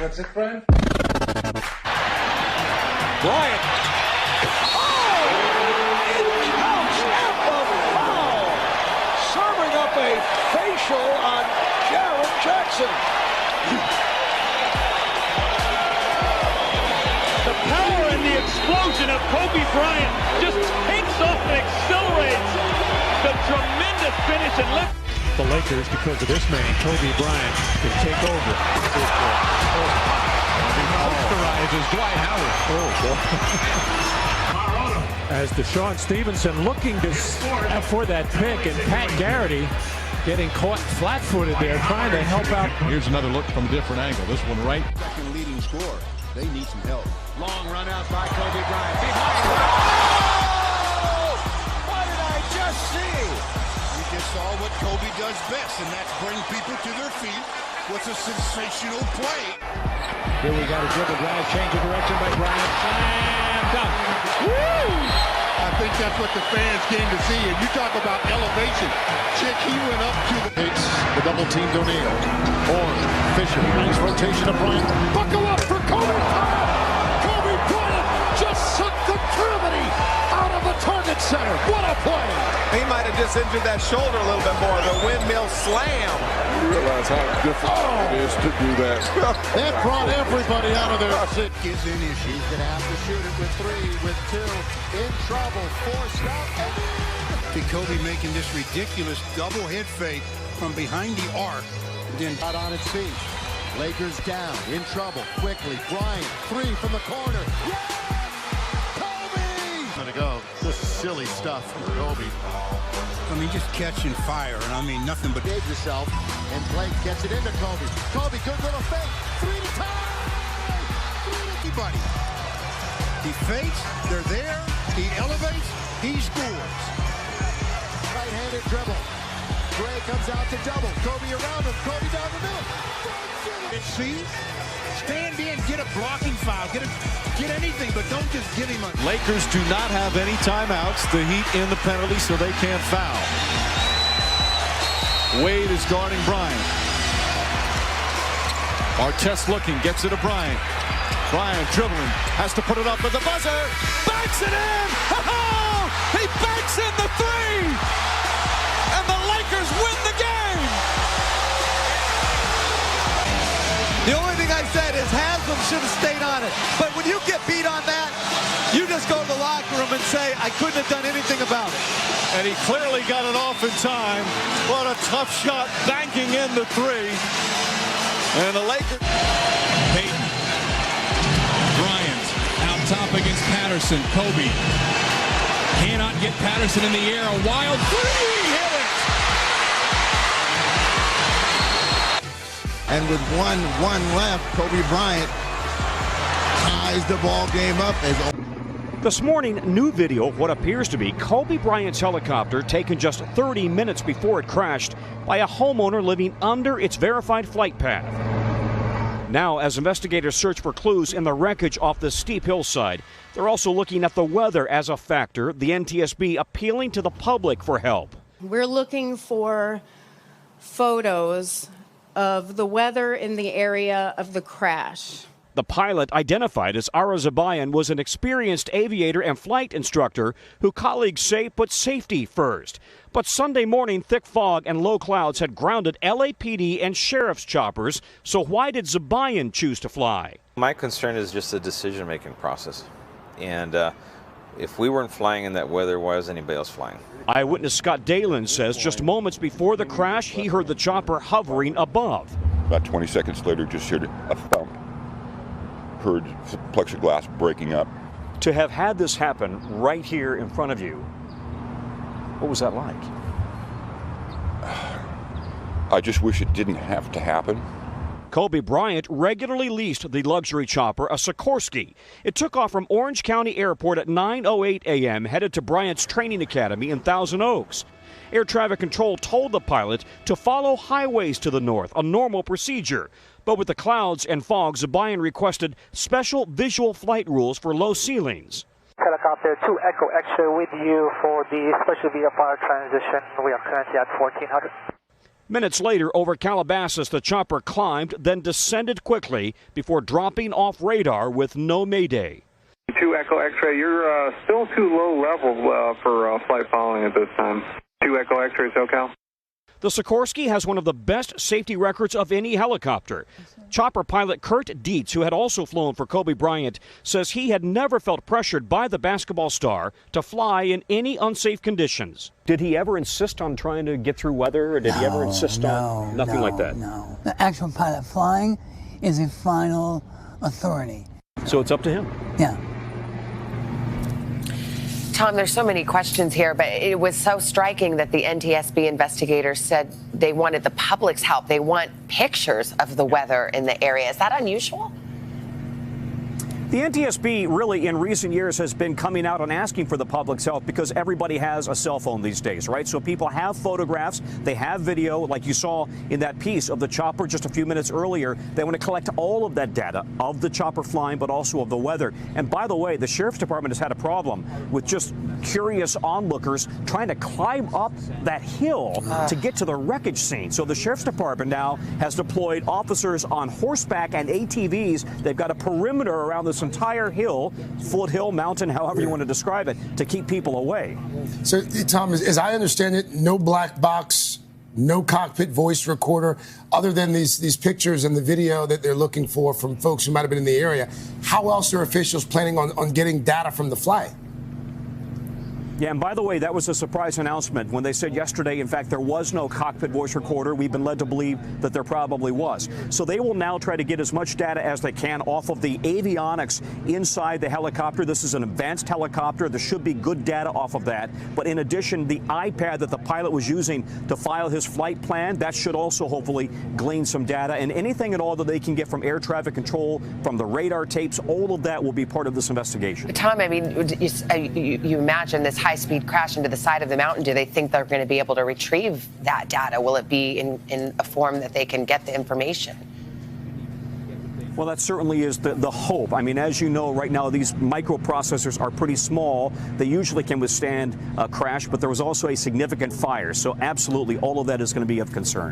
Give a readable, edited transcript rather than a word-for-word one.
That's it, Bryant? Bryant. Oh! It counts at the foul! Serving up a facial on Jaron Jackson. The power and the explosion of Kobe Bryant just takes off and accelerates the tremendous finish and lift. The Lakers, because of this man, Kobe Bryant, can take over. Moisturizes Dwight Howard. As Deshaun Stevenson looking for that pick, and Pat Garrity getting caught flat-footed there, trying to help out. Here's another look from a different angle. This one right. Second leading scorer. They need some help. Long run out by Kobe Bryant. Behind. Oh! What did I just see? You just saw what Kobe does best, and that's bring people to their feet. What's a sensational play? Here we got a dribble drive, change of direction by Bryant. Slam dunk. Woo! I think that's what the fans came to see. And you talk about elevation. Chick, he went up to the Hates the double team O'Neal. Horn, Fisher, nice rotation of Bryant. buckle up for Kobe Bryant. Kobe Bryant just sucked the gravity out of the target center. What a play! He might have just injured that shoulder a little bit more. The windmill slam. You realize how difficult it is to do that. That brought everybody out of there. Is an issue. He's going to have to shoot it with 3, with 2. In trouble. Forced out. To Kobe making this ridiculous double head fake from behind the arc. Then Out on its feet. Lakers down. In trouble. Quickly. Bryant. 3 from the corner. Yeah! Kobe! to go. This is silly stuff from Kobe. I mean, just catching fire, and I mean nothing but. Gave yourself, and Blake gets it into Kobe. Kobe, good little fake. 3 to tie. 3 to anybody. He fakes. They're there. He elevates. He scores. Right-handed dribble. Gray comes out to double. Kobe around him. Kobe down the middle. See? Stand in, get a blocking foul, get anything, but don't just give him a. Lakers do not have any timeouts. The Heat in the penalty, so they can't foul. Wade is guarding Bryant. Artest looking, gets it to Bryant. Bryant dribbling, has to put it up with the buzzer. Banks it in! Oh! He banks in the 3! And the Lakers win the game! The only thing I said is Haslam should have stayed on it. But when you get beat on that, you just go to the locker room and say, I couldn't have done anything about it. And he clearly got it off in time. What a tough shot, banking in the 3. And the Lakers. Payton. Bryant out top against Patterson. Kobe cannot get Patterson in the air. A wild 3. Hit it. And with one left, Kobe Bryant ties the ball game up. This morning, new video of what appears to be Kobe Bryant's helicopter taken just 30 minutes before it crashed by a homeowner living under its verified flight path. Now, as investigators search for clues in the wreckage off the steep hillside, they're also looking at the weather as a factor, the NTSB appealing to the public for help. We're looking for photos of the weather in the area of the crash. The pilot, identified as Ara Zabayan, was an experienced aviator and flight instructor who colleagues say put safety first. But Sunday morning, thick fog and low clouds had grounded LAPD and sheriff's choppers. So why did Zabayan choose to fly? My concern is just the decision-making process. And if we weren't flying in that weather, why is anybody else flying? Eyewitness Scott Dalen says just moments before the crash, he heard the chopper hovering above. About 20 seconds later, just heard a thump. Heard plexiglass breaking up. To have had this happen right here in front of you, what was that like? I just wish it didn't have to happen. Kobe Bryant regularly leased the luxury chopper, a Sikorsky. It took off from Orange County Airport at 9:08 a.m., headed to Bryant's training academy in Thousand Oaks. Air traffic control told the pilot to follow highways to the north, a normal procedure. But with the clouds and fog, Zabayan requested special visual flight rules for low ceilings. Helicopter 2 Echo Extra with you for the special VFR transition. We are currently at 1400. Minutes later, over Calabasas, the chopper climbed, then descended quickly before dropping off radar with no mayday. 2 Echo X-ray, you're still too low level for flight following at this time. 2 Echo X-ray, SoCal. The Sikorsky has one of the best safety records of any helicopter. Chopper pilot Kurt Dietz, who had also flown for Kobe Bryant, says he had never felt pressured by the basketball star to fly in any unsafe conditions. Did he ever insist on trying to get through weather, or did he ever insist on nothing like that? No. The actual pilot flying is a final authority. So it's up to him? Yeah. Tom, there's so many questions here, but it was so striking that the NTSB investigators said they wanted the public's help. They want pictures of the weather in the area. Is that unusual? The NTSB really in recent years has been coming out and asking for the public's help because everybody has a cell phone these days, right? So people have photographs, they have video, like you saw in that piece of the chopper just a few minutes earlier. They want to collect all of that data of the chopper flying, but also of the weather. And by the way, the Sheriff's Department has had a problem with just curious onlookers trying to climb up that hill to get to the wreckage scene. So the Sheriff's Department now has deployed officers on horseback and ATVs. They've got a perimeter around this entire hill, foothill, mountain, however you want to describe it, to keep people away. So, Tom, as I understand it, no black box, no cockpit voice recorder, other than these pictures and the video that they're looking for from folks who might have been in the area. How else are officials planning on getting data from the flight? Yeah, and by the way, that was a surprise announcement when they said yesterday, in fact, there was no cockpit voice recorder. We've been led to believe that there probably was. So they will now try to get as much data as they can off of the avionics inside the helicopter. This is an advanced helicopter. There should be good data off of that. But in addition, the iPad that the pilot was using to file his flight plan, that should also hopefully glean some data. And anything at all that they can get from air traffic control, from the radar tapes, all of that will be part of this investigation. Tom, I mean, you imagine this high-speed crash into the side of the mountain. Do they think they're going to be able to retrieve that data? Will it be in a form that they can get the information? Well, that certainly is the hope. I mean, as you know, right now, these microprocessors are pretty small. They usually can withstand a crash, but there was also a significant fire. So absolutely, all of that is going to be of concern.